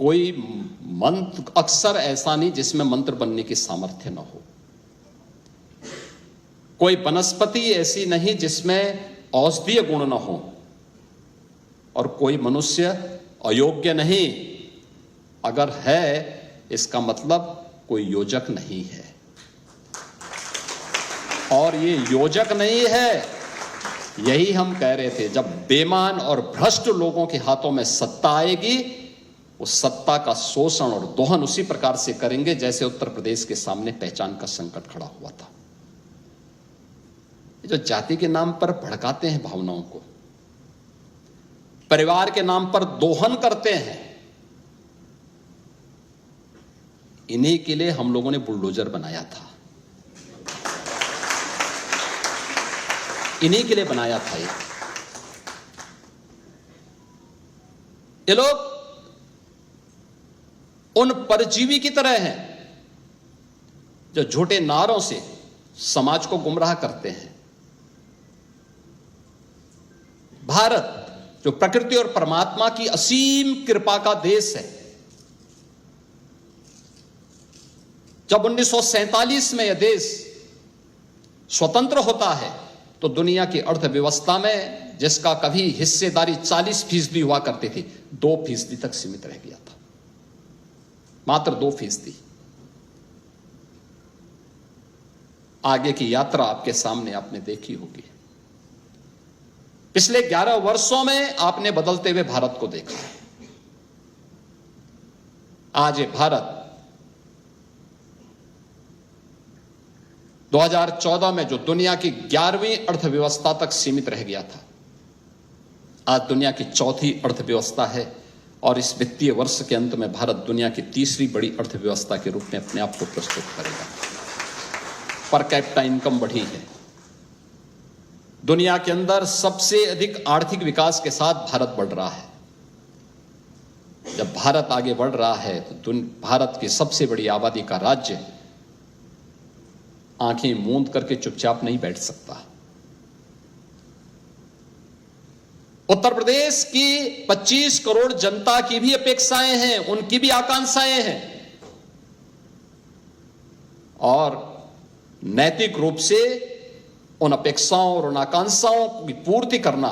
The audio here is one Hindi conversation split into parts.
कोई मंत्र अक्सर ऐसा नहीं जिसमें मंत्र बनने की सामर्थ्य न हो, कोई वनस्पति ऐसी नहीं जिसमें औषधीय गुण न हो, और कोई मनुष्य अयोग्य नहीं। अगर है इसका मतलब कोई योजक नहीं है, और ये योजक नहीं है, यही हम कह रहे थे। जब बेईमान और भ्रष्ट लोगों के हाथों में सत्ता आएगी, उस सत्ता का शोषण और दोहन उसी प्रकार से करेंगे जैसे उत्तर प्रदेश के सामने पहचान का संकट खड़ा हुआ था। जो जाति के नाम पर भड़काते हैं भावनाओं को, परिवार के नाम पर दोहन करते हैं, इन्हीं के लिए हम लोगों ने बुलडोजर बनाया था, इन्हीं के लिए बनाया था। ये लोग उन परजीवी की तरह हैं जो झूठे नारों से समाज को गुमराह करते हैं। भारत जो प्रकृति और परमात्मा की असीम कृपा का देश है, जब 1947 में यह देश स्वतंत्र होता है तो दुनिया की अर्थव्यवस्था में जिसका कभी हिस्सेदारी 40% हुआ करती थी, 2% तक सीमित रह गया था, मात्र 2%। आगे की यात्रा आपके सामने आपने देखी होगी। पिछले 11 वर्षों में आपने बदलते हुए भारत को देखा है। आज ये भारत 2014 में जो दुनिया की 11वीं अर्थव्यवस्था तक सीमित रह गया था, आज दुनिया की 4थी अर्थव्यवस्था है, और इस वित्तीय वर्ष के अंत में भारत दुनिया की 3री बड़ी अर्थव्यवस्था के रूप में अपने आप को प्रस्तुत करेगा। पर कैपिटा इनकम बढ़ी है, दुनिया के अंदर सबसे अधिक आर्थिक विकास के साथ भारत बढ़ रहा है। जब भारत आगे बढ़ रहा है तो भारत की सबसे बड़ी आबादी का राज्य आंखें मूंद करके चुपचाप नहीं बैठ सकता। उत्तर प्रदेश की 25 करोड़ जनता की भी अपेक्षाएं हैं, उनकी भी आकांक्षाएं हैं, और नैतिक रूप से उन अपेक्षाओं और उन आकांक्षाओं की पूर्ति करना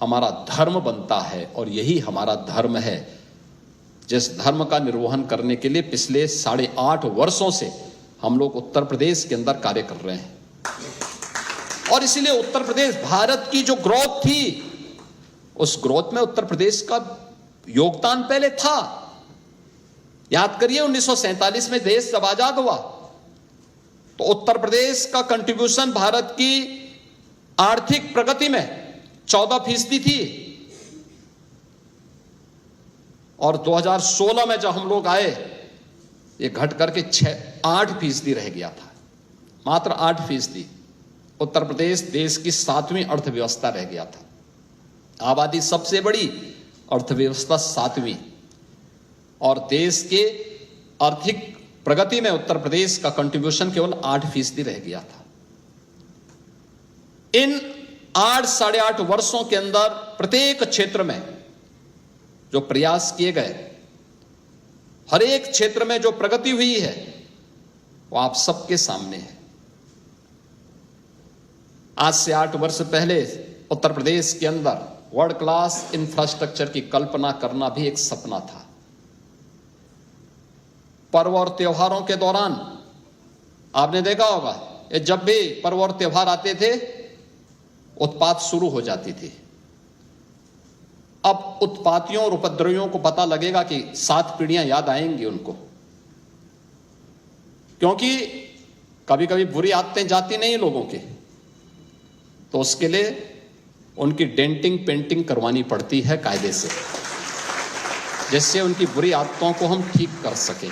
हमारा धर्म बनता है। और यही हमारा धर्म है, जिस धर्म का निर्वहन करने के लिए पिछले 8.5 वर्षों से हम लोग उत्तर प्रदेश के अंदर कार्य कर रहे हैं। और इसीलिए उत्तर प्रदेश, भारत की जो ग्रोथ थी, उस ग्रोथ में उत्तर प्रदेश का योगदान पहले था। याद करिए 1947 में देश जब आजाद हुआ तो उत्तर प्रदेश का कंट्रीब्यूशन भारत की आर्थिक प्रगति में 14% थी, और 2016 में जब हम लोग आए ये घट करके 8% रह गया था, मात्र 8%। उत्तर प्रदेश देश की 7वीं अर्थव्यवस्था रह गया था, आबादी सबसे बड़ी, अर्थव्यवस्था 7वीं, और देश के आर्थिक प्रगति में उत्तर प्रदेश का कंट्रीब्यूशन केवल 8% रह गया था। इन 8-8.5 वर्षों के अंदर प्रत्येक क्षेत्र में जो प्रयास किए गए, हर एक क्षेत्र में जो प्रगति हुई है, वो आप सबके सामने है। आज से 8 वर्ष पहले उत्तर प्रदेश के अंदर वर्ल्ड क्लास इंफ्रास्ट्रक्चर की कल्पना करना भी एक सपना था। पर्व और त्योहारों के दौरान आपने देखा होगा, ये जब भी पर्व और त्योहार आते थे उत्पात शुरू हो जाती थी। अब उत्पातियों और उपद्रवियों को पता लगेगा कि 7 पीढ़ियां याद आएंगी उनको, क्योंकि कभी कभी बुरी आदतें जाती नहीं लोगों की, तो उसके लिए उनकी डेंटिंग पेंटिंग करवानी पड़ती है कायदे से, जिससे उनकी बुरी आदतों को हम ठीक कर सकें।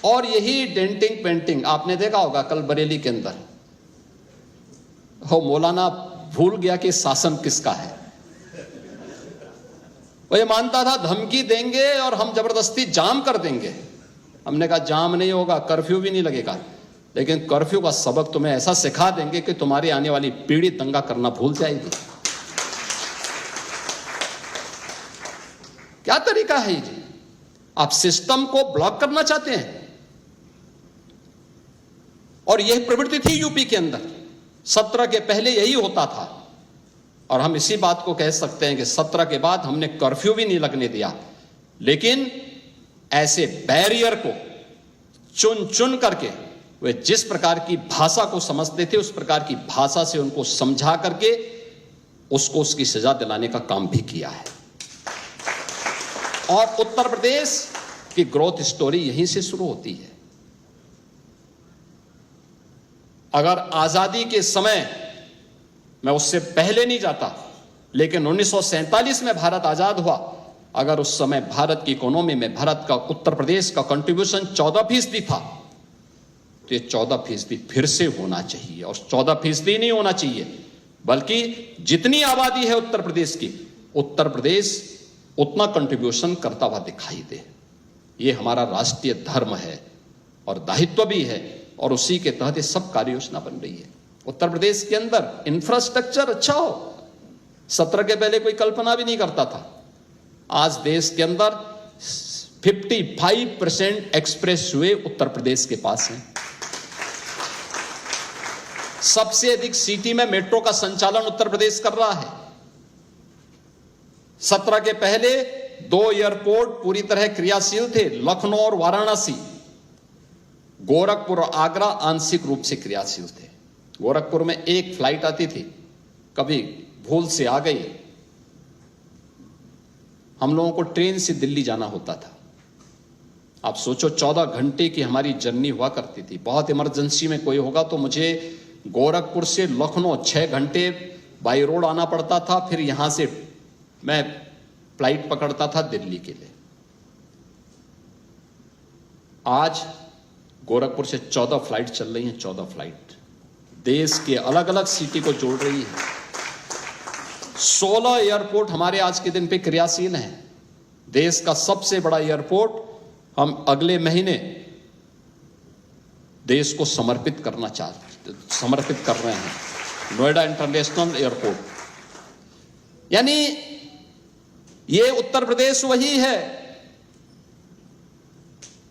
और यही डेंटिंग पेंटिंग आपने देखा होगा कल बरेली के अंदर, हो मौलाना भूल गया कि शासन किसका है। वो ये मानता था धमकी देंगे और हम जबरदस्ती जाम कर देंगे। हमने कहा जाम नहीं होगा, कर्फ्यू भी नहीं लगेगा, लेकिन कर्फ्यू का सबक तुम्हें ऐसा सिखा देंगे कि तुम्हारी आने वाली पीढ़ी दंगा करना भूल जाएगी। क्या तरीका है जी? आप सिस्टम को ब्लॉक करना चाहते हैं। और यह प्रवृत्ति थी यूपी के अंदर, 17 के पहले यही होता था। और हम इसी बात को कह सकते हैं कि 17 के बाद हमने कर्फ्यू भी नहीं लगने दिया, लेकिन ऐसे बैरियर को चुन चुन करके वे जिस प्रकार की भाषा को समझते थे उस प्रकार की भाषा से उनको समझा करके उसको उसकी सजा दिलाने का काम भी किया है। और उत्तर प्रदेश की ग्रोथ स्टोरी यहीं से शुरू होती है। अगर आजादी के समय, मैं उससे पहले नहीं जाता, लेकिन 1947 में भारत आजाद हुआ, अगर उस समय भारत की इकोनॉमी में भारत का, उत्तर प्रदेश का कंट्रीब्यूशन 14% था, तो ये 14% फिर से होना चाहिए। और 14% नहीं होना चाहिए, बल्कि जितनी आबादी है उत्तर प्रदेश की, उत्तर प्रदेश उतना कंट्रीब्यूशन करता हुआ दिखाई दे। ये हमारा राष्ट्रीय धर्म है और दायित्व भी है, और उसी के तहत ये सब कार्य योजना बन रही है। उत्तर प्रदेश के अंदर इंफ्रास्ट्रक्चर अच्छा हो, 17 के पहले कोई कल्पना भी नहीं करता था। आज देश के अंदर 55% एक्सप्रेस वे उत्तर प्रदेश के पास हैं। सबसे अधिक सिटी में मेट्रो का संचालन उत्तर प्रदेश कर रहा है। 17 के पहले 2 एयरपोर्ट पूरी तरह क्रियाशील थे, लखनऊ और वाराणसी। गोरखपुर और आगरा आंशिक रूप से क्रियाशील थे। गोरखपुर में एक फ्लाइट आती थी, कभी भूल से आ गई, हम लोगों को ट्रेन से दिल्ली जाना होता था। आप सोचो 14 घंटे की हमारी जर्नी हुआ करती थी। बहुत इमरजेंसी में कोई होगा तो मुझे गोरखपुर से लखनऊ 6 घंटे बाई रोड आना पड़ता था, फिर यहां से मैं फ्लाइट पकड़ता था दिल्ली के लिए। आज गोरखपुर से 14 फ्लाइट चल रही हैं, 14 फ्लाइट देश के अलग अलग सिटी को जोड़ रही है। 16 एयरपोर्ट हमारे आज के दिन पे क्रियाशील हैं। देश का सबसे बड़ा एयरपोर्ट हम अगले महीने देश को समर्पित कर रहे हैं, नोएडा इंटरनेशनल एयरपोर्ट। यानी ये उत्तर प्रदेश वही है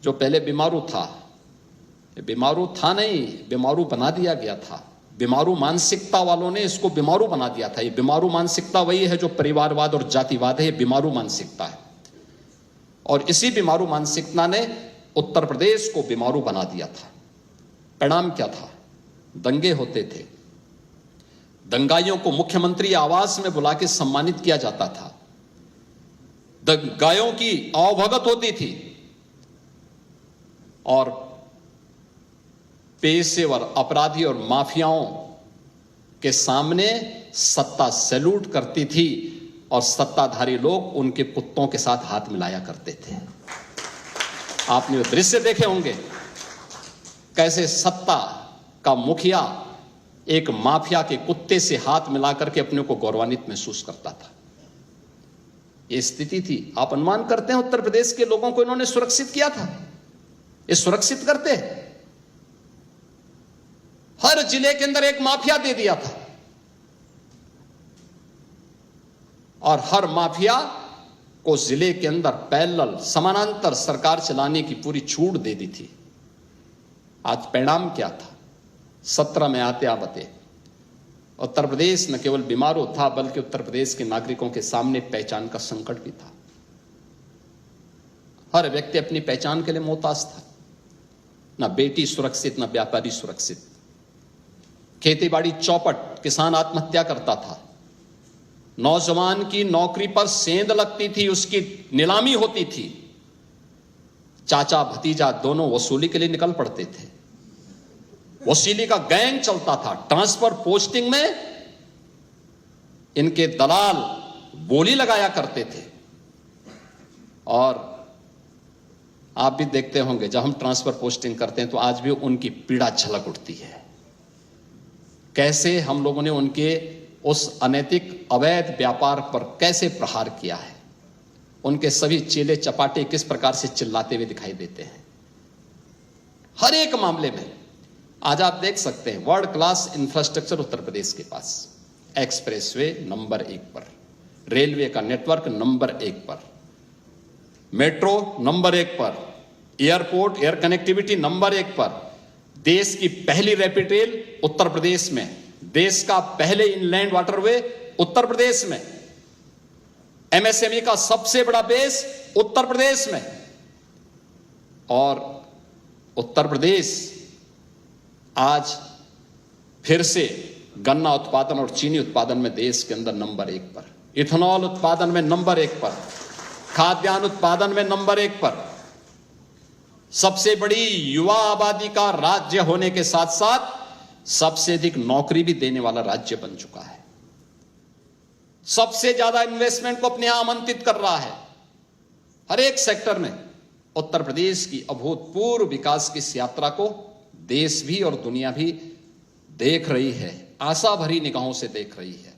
जो पहले बीमारू था। बीमारू था नहीं, बीमारू बना दिया गया था। बीमारू मानसिकता वालों ने इसको बीमारू बना दिया था। ये बीमारू मानसिकता वही है जो परिवारवाद और जातिवाद है, ये बीमारू मानसिकता है। और इसी बीमारू मानसिकता ने उत्तर प्रदेश को बीमारू बना दिया था। परिणाम क्या था? दंगे होते थे, दंगाइयों को मुख्यमंत्री आवास में बुला के सम्मानित किया जाता था, दंगाइयों की आवभगत होती थी, और पेशेवर अपराधी और माफियाओं के सामने सत्ता सैल्यूट करती थी और सत्ताधारी लोग उनके कुत्तों के साथ हाथ मिलाया करते थे। आपने वो दृश्य देखे होंगे, कैसे सत्ता का मुखिया एक माफिया के कुत्ते से हाथ मिलाकर के अपने को गौरवान्वित महसूस करता था। ये स्थिति थी। आप अनुमान करते हैं उत्तर प्रदेश के लोगों को इन्होंने सुरक्षित किया था? ये सुरक्षित करते हैं? हर जिले के अंदर एक माफिया दे दिया था, और हर माफिया को जिले के अंदर पैरेलल समानांतर सरकार चलाने की पूरी छूट दे दी थी। आज परिणाम क्या था? 17 में आते आते उत्तर प्रदेश न केवल बीमारू था, बल्कि उत्तर प्रदेश के नागरिकों के सामने पहचान का संकट भी था। हर व्यक्ति अपनी पहचान के लिए मोहताज था। ना बेटी सुरक्षित, ना व्यापारी सुरक्षित। खेतीबाड़ी चौपट, किसान आत्महत्या करता था। नौजवान की नौकरी पर सेंध लगती थी, उसकी नीलामी होती थी। चाचा भतीजा दोनों वसूली के लिए निकल पड़ते थे। वसूली का गैंग चलता था। ट्रांसफर पोस्टिंग में इनके दलाल बोली लगाया करते थे। और आप भी देखते होंगे, जब हम ट्रांसफर पोस्टिंग करते हैं तो आज भी उनकी पीड़ा झलक उठती है। कैसे हम लोगों ने उनके उस अनैतिक अवैध व्यापार पर कैसे प्रहार किया है। उनके सभी चेले चपाटे किस प्रकार से चिल्लाते हुए दिखाई देते हैं। हर एक मामले में आज आप देख सकते हैं world class infrastructure Uttar Pradesh के पास। एक्सप्रेसवे नंबर 1 पर, रेलवे का नेटवर्क नंबर 1 पर, मेट्रो नंबर 1 पर, एयरपोर्ट एयर कनेक्टिविटी नंबर 1 पर, देश की पहली रैपिड रेल उत्तर प्रदेश में, देश का पहले इनलैंड वाटरवे उत्तर प्रदेश में, एमएसएमई का सबसे बड़ा बेस उत्तर प्रदेश में। और उत्तर प्रदेश आज फिर से गन्ना उत्पादन और चीनी उत्पादन में देश के अंदर नंबर 1 पर, इथेनॉल उत्पादन में नंबर 1 पर, खाद्यान्न उत्पादन में नंबर 1 पर, सबसे बड़ी युवा आबादी का राज्य होने के साथ साथ सबसे अधिक नौकरी भी देने वाला राज्य बन चुका है, सबसे ज्यादा इन्वेस्टमेंट को अपने यहां आमंत्रित कर रहा है। हर एक सेक्टर में उत्तर प्रदेश की अभूतपूर्व विकास की इस यात्रा को देश भी और दुनिया भी देख रही है, आशा भरी निगाहों से देख रही है।